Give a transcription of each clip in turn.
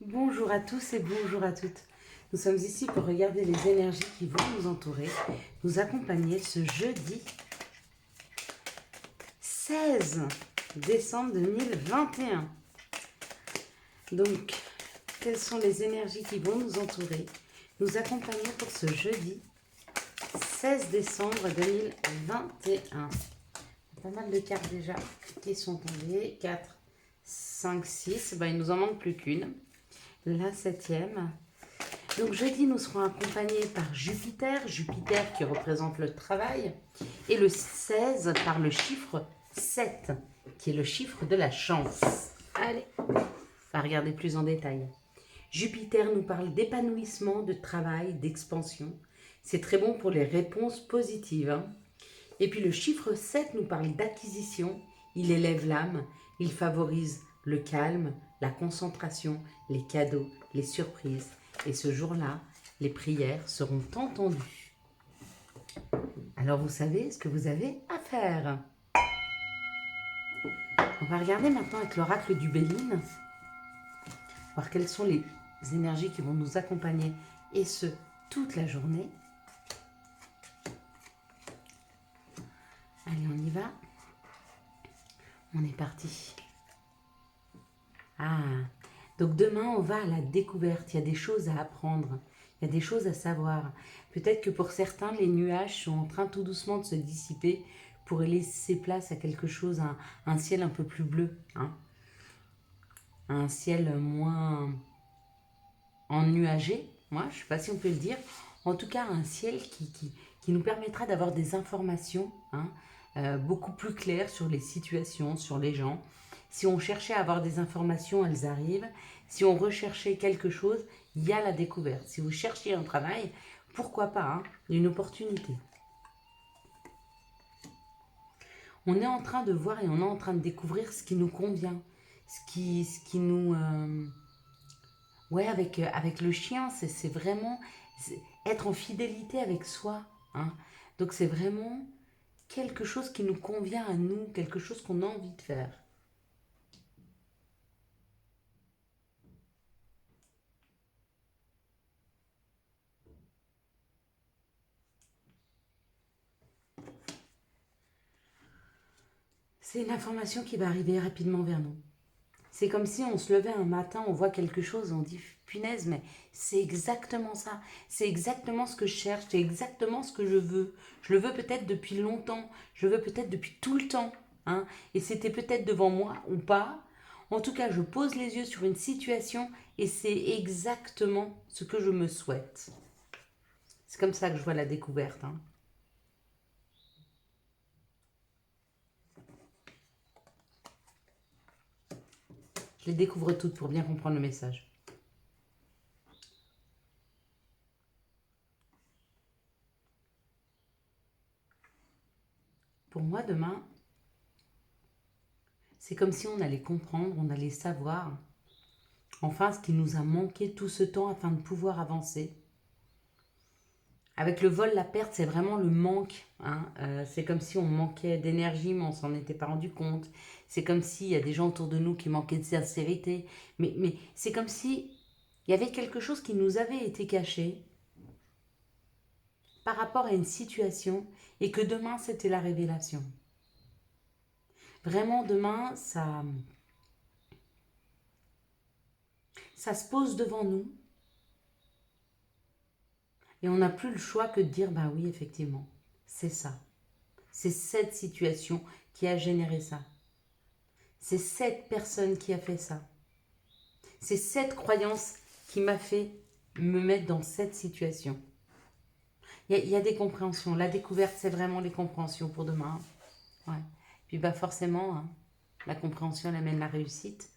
Bonjour à tous et bonjour à toutes. Nous sommes ici pour regarder les énergies qui vont nous entourer, nous accompagner ce jeudi 16 décembre 2021. Donc, quelles sont les énergies qui vont nous entourer, nous accompagner pour ce jeudi 16 décembre 2021. Pas mal de cartes déjà qui sont tombées. 4, 5, 6. Il nous en manque plus qu'une. La 7e. Donc jeudi, nous serons accompagnés par Jupiter, Jupiter qui représente le travail, et le 16 par le chiffre 7, qui est le chiffre de la chance. Allez, on va regarder plus en détail. Jupiter nous parle d'épanouissement, de travail, d'expansion. C'est très bon pour les réponses positives. Et puis le chiffre 7 nous parle d'acquisition. Il élève l'âme, il favorise le calme, la concentration, les cadeaux, les surprises. Et ce jour-là, les prières seront entendues. Alors vous savez ce que vous avez à faire. On va regarder maintenant avec l'oracle du Béline, voir quelles sont les énergies qui vont nous accompagner, et ce, toute la journée. Allez, on y va. On est parti. Donc demain, on va à la découverte. Il y a des choses à apprendre. Il y a des choses à savoir. Peut-être que pour certains, les nuages sont en train tout doucement de se dissiper pour laisser place à quelque chose, un ciel un peu plus bleu. Un ciel moins ennuagé. Moi, je ne sais pas si on peut le dire. En tout cas, un ciel qui nous permettra d'avoir des informations beaucoup plus claires sur les situations, sur les gens. Si on cherchait à avoir des informations, elles arrivent. Si on recherchait quelque chose, il y a la découverte. Si vous cherchiez un travail, pourquoi pas, une opportunité. On est en train de voir et on est en train de découvrir ce qui nous convient, ce qui nous... Ouais, avec le chien, c'est vraiment être en fidélité avec soi. Donc c'est vraiment quelque chose qui nous convient à nous, quelque chose qu'on a envie de faire. C'est une information qui va arriver rapidement vers nous. C'est comme si on se levait un matin, on voit quelque chose, on dit punaise, mais c'est exactement ça. C'est exactement ce que je cherche, c'est exactement ce que je veux. Je le veux peut-être depuis longtemps, je le veux peut-être depuis tout le temps. Et c'était peut-être devant moi ou pas. En tout cas, je pose les yeux sur une situation et c'est exactement ce que je me souhaite. C'est comme ça que je vois la découverte. Je les découvre toutes pour bien comprendre le message. Pour moi, demain, c'est comme si on allait comprendre, on allait savoir, enfin, ce qui nous a manqué tout ce temps afin de pouvoir avancer. Avec le vol, la perte, c'est vraiment le manque. C'est comme si on manquait d'énergie, mais on s'en était pas rendu compte. C'est comme s'il y a des gens autour de nous qui manquaient de sincérité. Mais c'est comme si il y avait quelque chose qui nous avait été caché par rapport à une situation et que demain, c'était la révélation. Vraiment, demain, ça se pose devant nous et on n'a plus le choix que de dire, bah oui, effectivement, c'est ça. C'est cette situation qui a généré ça. C'est cette personne qui a fait ça. C'est cette croyance qui m'a fait me mettre dans cette situation. Il y a des compréhensions. La découverte, c'est vraiment les compréhensions pour demain. Ouais. Puis forcément, la compréhension, elle amène la réussite.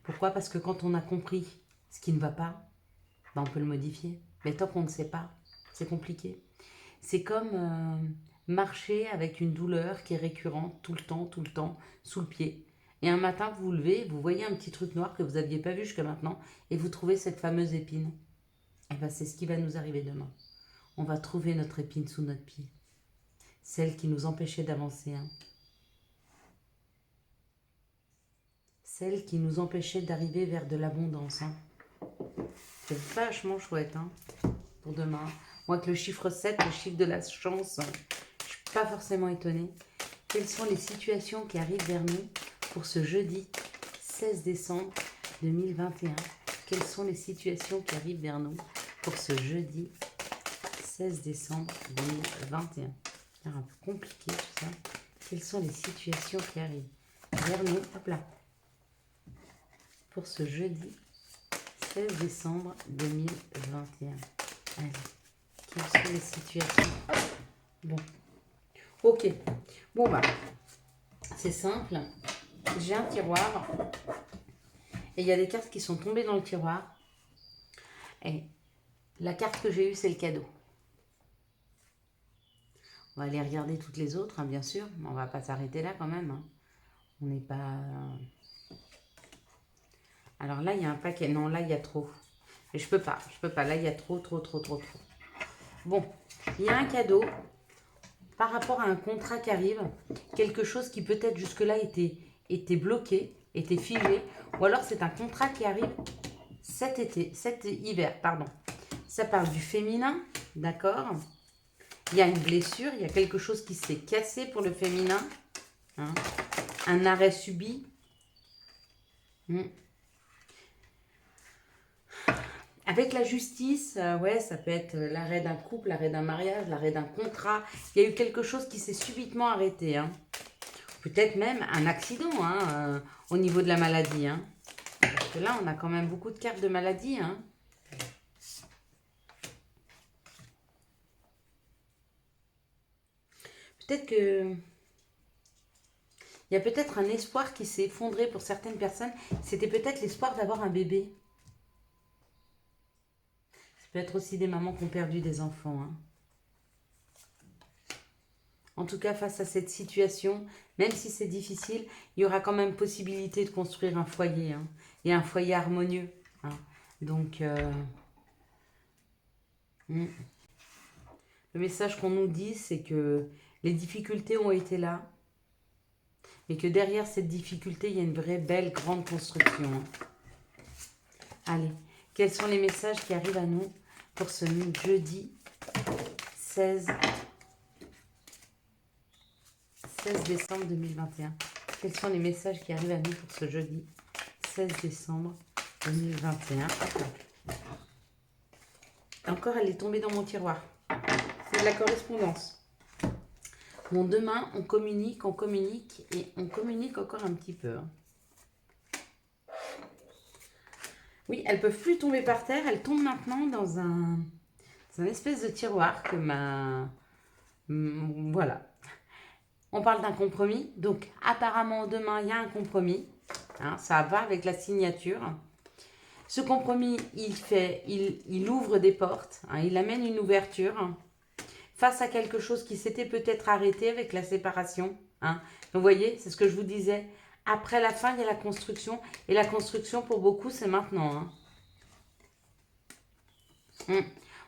Pourquoi? Parce que quand on a compris ce qui ne va pas, on peut le modifier. Mais tant qu'on ne sait pas, c'est compliqué. C'est comme marcher avec une douleur qui est récurrente tout le temps, sous le pied. Et un matin, vous vous levez, vous voyez un petit truc noir que vous n'aviez pas vu jusqu'à maintenant, et vous trouvez cette fameuse épine. Et c'est ce qui va nous arriver demain. On va trouver notre épine sous notre pied. Celle qui nous empêchait d'avancer. Celle qui nous empêchait d'arriver vers de l'abondance. C'est vachement chouette hein, pour demain. Moi, avec le chiffre 7, le chiffre de la chance, je ne suis pas forcément étonnée. Quelles sont les situations qui arrivent vers nous pour ce jeudi 16 décembre 2021? Quelles sont les situations qui arrivent vers nous pour ce jeudi 16 décembre 2021? C'est un peu compliqué tout ça. Quelles sont les situations qui arrivent vers nous? Hop là. Pour ce jeudi 16 décembre 2021. Allez. Quelles sont les situations? Bon. Ok. Bon bah. C'est simple. J'ai un tiroir. Et il y a des cartes qui sont tombées dans le tiroir. Et la carte que j'ai eue, c'est le cadeau. On va aller regarder toutes les autres, hein, bien sûr. Mais on va pas s'arrêter là quand même. Hein. On n'est pas... Alors là, il y a un paquet. Non, là, il y a trop. Mais je peux pas. Là, il y a trop. Bon, il y a un cadeau par rapport à un contrat qui arrive. Quelque chose qui peut-être jusque-là était bloqué, était figé. Ou alors, c'est un contrat qui arrive cet hiver, pardon. Ça parle du féminin, d'accord? Il y a une blessure, il y a quelque chose qui s'est cassé pour le féminin. Hein, un arrêt subi. Avec la justice, ouais, ça peut être l'arrêt d'un couple, l'arrêt d'un mariage, l'arrêt d'un contrat. Il y a eu quelque chose qui s'est subitement arrêté. Hein. Peut-être même un accident hein, au niveau de la maladie. Hein. Parce que là, on a quand même beaucoup de cartes de maladie. Hein. Peut-être que... Il y a peut-être un espoir qui s'est effondré pour certaines personnes. C'était peut-être l'espoir d'avoir un bébé. Ça peut être aussi des mamans qui ont perdu des enfants. Hein. En tout cas, face à cette situation, même si c'est difficile, il y aura quand même possibilité de construire un foyer. Hein, et un foyer harmonieux. Hein. Donc, le message qu'on nous dit, c'est que les difficultés ont été là. Mais que derrière cette difficulté, il y a une vraie belle grande construction. Hein. Allez, quels sont les messages qui arrivent à nous pour ce jeudi 16 décembre 2021? Quels sont les messages qui arrivent à nous pour ce jeudi 16 décembre 2021? Encore, elle est tombée dans mon tiroir. C'est de la correspondance. Bon, demain, on communique et on communique encore un petit peu. Hein. Oui, elles ne peuvent plus tomber par terre. Elles tombent maintenant dans un espèce de tiroir que ma... Voilà. On parle d'un compromis. Donc, apparemment, demain, il y a un compromis. Hein, ça va avec la signature. Ce compromis, il ouvre des portes. Hein, il amène une ouverture face à quelque chose qui s'était peut-être arrêté avec la séparation. Hein. Donc, vous voyez, c'est ce que je vous disais. Après la fin, il y a la construction. Et la construction, pour beaucoup, c'est maintenant. Hein.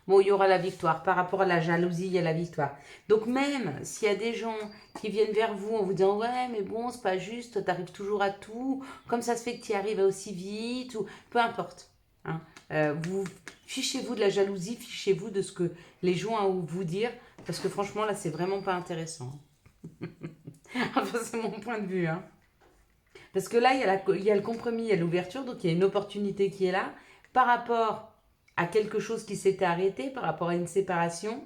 Bon, il y aura la victoire. Par rapport à la jalousie, il y a la victoire. Donc, même s'il y a des gens qui viennent vers vous en vous disant « Ouais, mais bon, c'est pas juste, tu arrives toujours à tout. Comme ça se fait que tu y arrives aussi vite. » ou peu importe. Hein. Vous fichez-vous de la jalousie, fichez-vous de ce que les gens ont à vous dire. Parce que franchement, là, c'est vraiment pas intéressant. Enfin, c'est mon point de vue. Hein. Parce que là, il y a le compromis, il y a l'ouverture. Donc, il y a une opportunité qui est là. Par rapport à quelque chose qui s'était arrêté, par rapport à une séparation,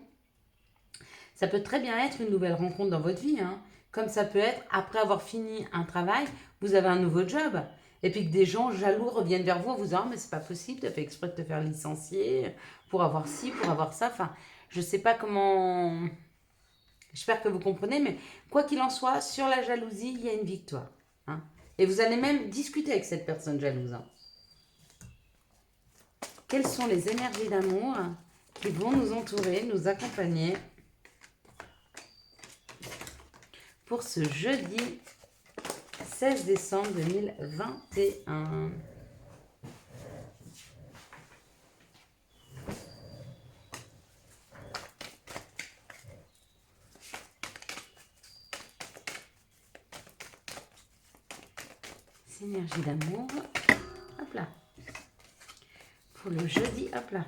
ça peut très bien être une nouvelle rencontre dans votre vie. Hein. Comme ça peut être, après avoir fini un travail, vous avez un nouveau job. Et puis que des gens jaloux reviennent vers vous en vous disant « mais c'est pas possible, tu as fait exprès de te faire licencier pour avoir ci, pour avoir ça. » Enfin, je sais pas comment... J'espère que vous comprenez, mais quoi qu'il en soit, sur la jalousie, il y a une victoire. Hein. Et vous allez même discuter avec cette personne jalouse. Hein. Quelles sont les énergies d'amour qui vont nous entourer, nous accompagner pour ce jeudi 16 décembre 2021. Ces énergies d'amour. Hop là. pour le jeudi, hop là.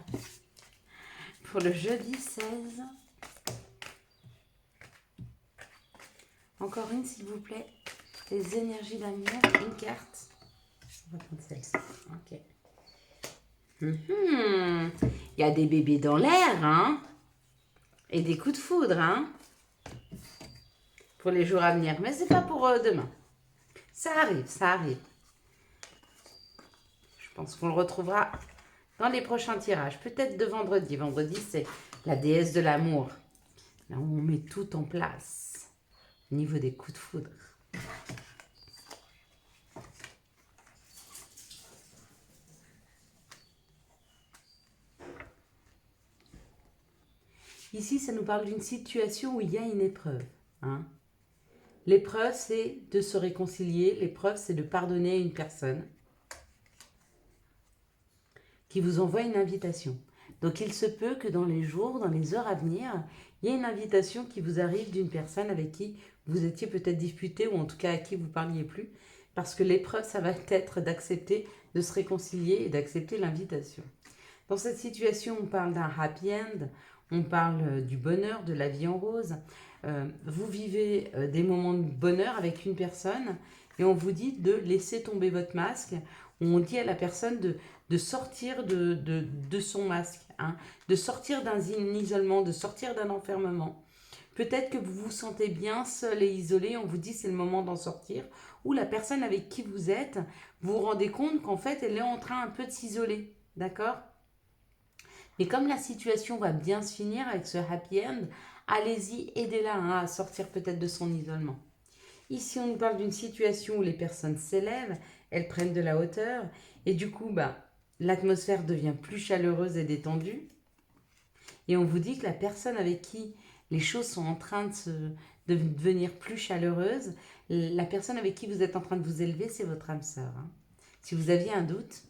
Pour le jeudi 16. Encore une, s'il vous plaît. Les énergies d'amour, une carte. On va prendre celle-ci. Ok. Il y a des bébés dans l'air, hein. Et des coups de foudre, hein. Pour les jours à venir. Mais c'est pas pour demain. Ça arrive, ça arrive. Je pense qu'on le retrouvera dans les prochains tirages. Peut-être de vendredi. Vendredi, c'est la déesse de l'amour. Là où on met tout en place. Au niveau des coups de foudre. Ici, ça nous parle d'une situation où il y a une épreuve. Hein. L'épreuve, c'est de se réconcilier. L'épreuve, c'est de pardonner à une personne qui vous envoie une invitation. Donc, il se peut que dans les jours, dans les heures à venir, il y ait une invitation qui vous arrive d'une personne avec qui vous étiez peut-être disputé ou en tout cas à qui vous ne parliez plus. Parce que l'épreuve, ça va être d'accepter de se réconcilier et d'accepter l'invitation. Dans cette situation, on parle d'un happy end, on parle du bonheur, de la vie en rose. Vous vivez des moments de bonheur avec une personne et on vous dit de laisser tomber votre masque. On dit à la personne de sortir de son masque, hein, de sortir d'un isolement, de sortir d'un enfermement. Peut-être que vous vous sentez bien seul et isolé, on vous dit c'est le moment d'en sortir. Ou la personne avec qui vous êtes, vous vous rendez compte qu'en fait elle est en train un peu de s'isoler, d'accord ? Mais comme la situation va bien se finir avec ce happy end, allez-y, aidez-la hein, à sortir peut-être de son isolement. Ici, on nous parle d'une situation où les personnes s'élèvent, elles prennent de la hauteur, et du coup, l'atmosphère devient plus chaleureuse et détendue. Et on vous dit que la personne avec qui les choses sont en train de devenir plus chaleureuses, la personne avec qui vous êtes en train de vous élever, c'est votre âme sœur. Hein. Si vous aviez un doute,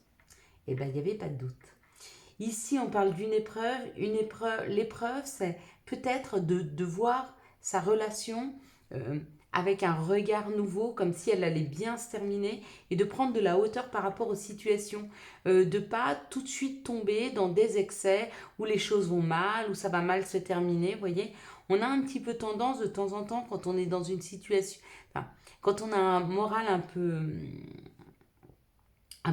il n'y avait pas de doute. Ici, on parle d'une épreuve. L'épreuve, c'est peut-être de voir sa relation avec un regard nouveau, comme si elle allait bien se terminer, et de prendre de la hauteur par rapport aux situations. De ne pas tout de suite tomber dans des excès où les choses vont mal, où ça va mal se terminer. Vous voyez, on a un petit peu tendance de temps en temps, quand on est dans une situation, quand on a un moral un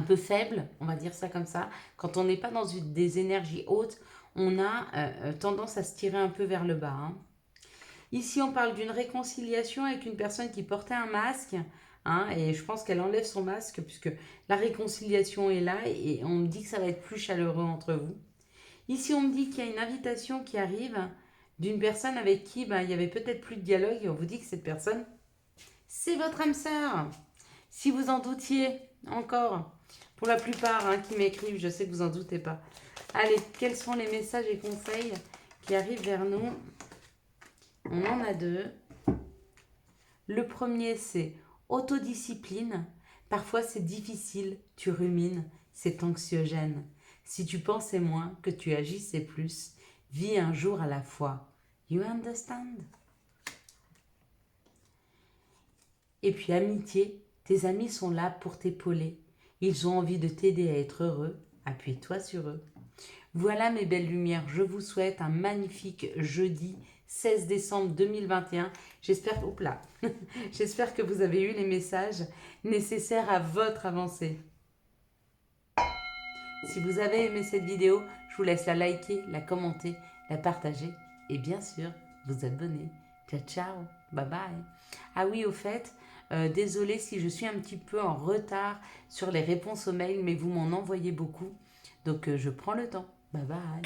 peu faible, on va dire ça comme ça, quand on n'est pas dans des énergies hautes, on a tendance à se tirer un peu vers le bas. Hein. Ici, on parle d'une réconciliation avec une personne qui portait un masque, hein, et je pense qu'elle enlève son masque puisque la réconciliation est là et on me dit que ça va être plus chaleureux entre vous. Ici, on me dit qu'il y a une invitation qui arrive d'une personne avec qui il y avait peut-être plus de dialogue et on vous dit que cette personne, c'est votre âme sœur. Si vous en doutiez encore, pour la plupart qui m'écrivent, je sais que vous en doutez pas. Allez, quels sont les messages et conseils qui arrivent vers nous? On en a deux. Le premier, c'est autodiscipline. Parfois, c'est difficile, tu rumines, c'est anxiogène. Si tu pensais moins, que tu agissais plus, vis un jour à la fois. You understand? Et puis, amitié, tes amis sont là pour t'épauler. Ils ont envie de t'aider à être heureux. Appuie-toi sur eux. Voilà mes belles lumières. Je vous souhaite un magnifique jeudi 16 décembre 2021. J'espère que vous avez eu les messages nécessaires à votre avancée. Si vous avez aimé cette vidéo, je vous laisse la liker, la commenter, la partager et bien sûr vous abonner. Ciao, ciao. Bye bye. Ah oui, au fait, désolée si je suis un petit peu en retard sur les réponses aux mails, mais vous m'en envoyez beaucoup. Donc, je prends le temps. Bye bye.